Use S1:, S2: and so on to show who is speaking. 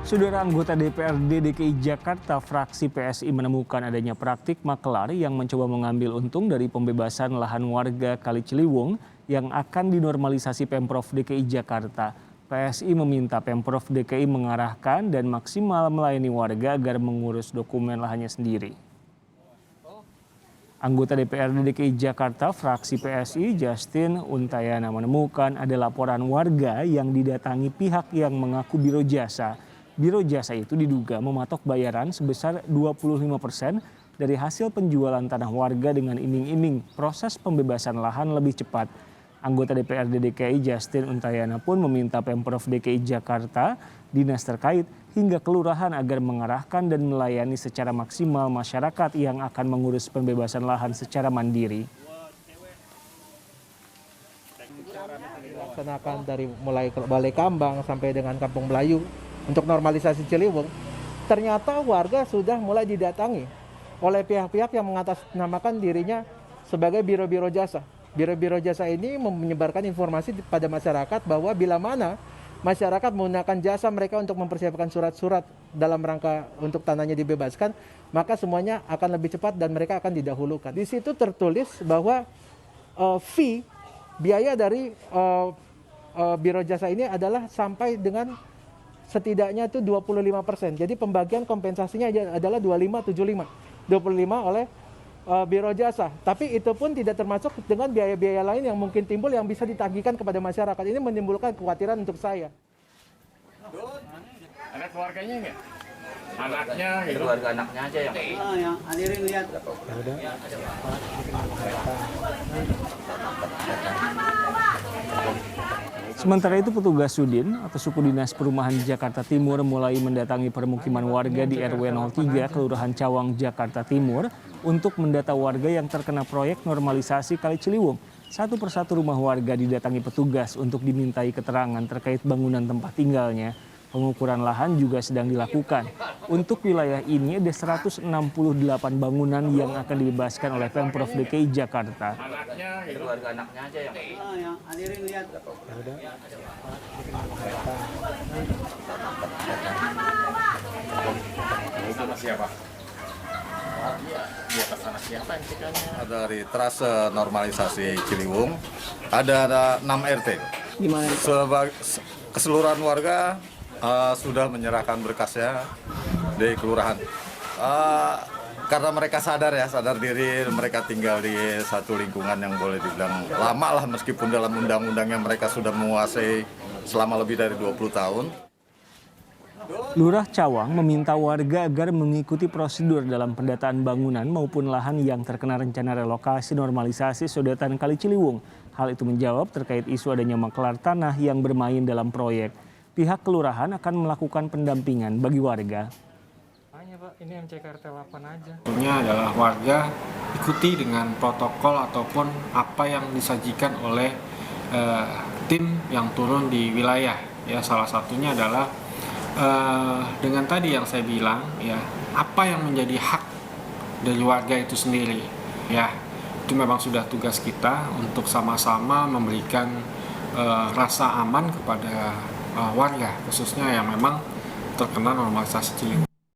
S1: Saudara anggota DPRD DKI Jakarta fraksi PSI menemukan adanya praktik makelar yang mencoba mengambil untung dari pembebasan lahan warga Kali Ciliwung yang akan dinormalisasi Pemprov DKI Jakarta. PSI meminta Pemprov DKI mengarahkan dan maksimal melayani warga agar mengurus dokumen lahannya sendiri. Anggota DPRD DKI Jakarta fraksi PSI Justin Untayana menemukan ada laporan warga yang didatangi pihak yang mengaku biro jasa. Biro jasa itu diduga mematok bayaran sebesar 25% dari hasil penjualan tanah warga dengan iming-iming proses pembebasan lahan lebih cepat. Anggota DPRD DKI Justin Untayana pun meminta Pemprov DKI Jakarta, dinas terkait hingga kelurahan agar mengarahkan dan melayani secara maksimal masyarakat yang akan mengurus pembebasan lahan secara mandiri.
S2: Laksanakan dari mulai Balai Kambang sampai dengan Kampung Melayu untuk normalisasi Ciliwung, ternyata warga sudah mulai didatangi oleh pihak-pihak yang mengatasnamakan dirinya sebagai biro-biro jasa. Biro-biro jasa ini menyebarkan informasi pada masyarakat bahwa bila mana masyarakat menggunakan jasa mereka untuk mempersiapkan surat-surat dalam rangka untuk tanahnya dibebaskan, maka semuanya akan lebih cepat dan mereka akan didahulukan. Di situ tertulis bahwa biaya dari biro jasa ini adalah sampai dengan setidaknya itu 25%. Jadi pembagian kompensasinya adalah 25-75 oleh biro jasa. Tapi itu pun tidak termasuk dengan biaya-biaya lain yang mungkin timbul yang bisa ditagihkan kepada masyarakat. Ini menimbulkan kekhawatiran untuk saya.
S3: Ada keluarganya nggak? Anaknya gitu.
S4: Keluarga anaknya aja yang hadirin lihat.
S1: Sementara itu petugas Sudin atau Suku Dinas Perumahan Jakarta Timur mulai mendatangi permukiman warga di RW 03 Kelurahan Cawang, Jakarta Timur untuk mendata warga yang terkena proyek normalisasi Kali Ciliwung. Satu persatu rumah warga didatangi petugas untuk dimintai keterangan terkait bangunan tempat tinggalnya. Pengukuran lahan juga sedang dilakukan. Untuk wilayah ini ada 168 bangunan yang akan dibebaskan oleh Pemprov DKI Jakarta.
S4: Keluarga anaknya aja yang hadirin lihat.
S3: Itu siapa? Di atas sana siapa yang cekannya?
S5: Dari trase normalisasi Ciliwung ada 6 RT. Keseluruhan warga sudah menyerahkan berkasnya di kelurahan. Karena mereka sadar diri, mereka tinggal di satu lingkungan yang boleh dibilang lama lah, meskipun dalam undang-undangnya mereka sudah menguasai selama lebih dari 20 tahun.
S1: Lurah Cawang meminta warga agar mengikuti prosedur dalam pendataan bangunan maupun lahan yang terkena rencana relokasi normalisasi Sodetan Kali Ciliwung. Hal itu menjawab terkait isu adanya maklar tanah yang bermain dalam proyek. Pihak kelurahan akan melakukan pendampingan bagi warga.
S6: Pak, ini MCKRT 8 aja. Tentunya adalah warga ikuti dengan protokol ataupun apa yang disajikan oleh tim yang turun di wilayah. Ya, salah satunya adalah dengan tadi yang saya bilang, ya, apa yang menjadi hak dari warga itu sendiri. Ya, itu memang sudah tugas kita untuk sama-sama memberikan rasa aman kepada warga, khususnya yang memang terkena normalisasi Ciliwung.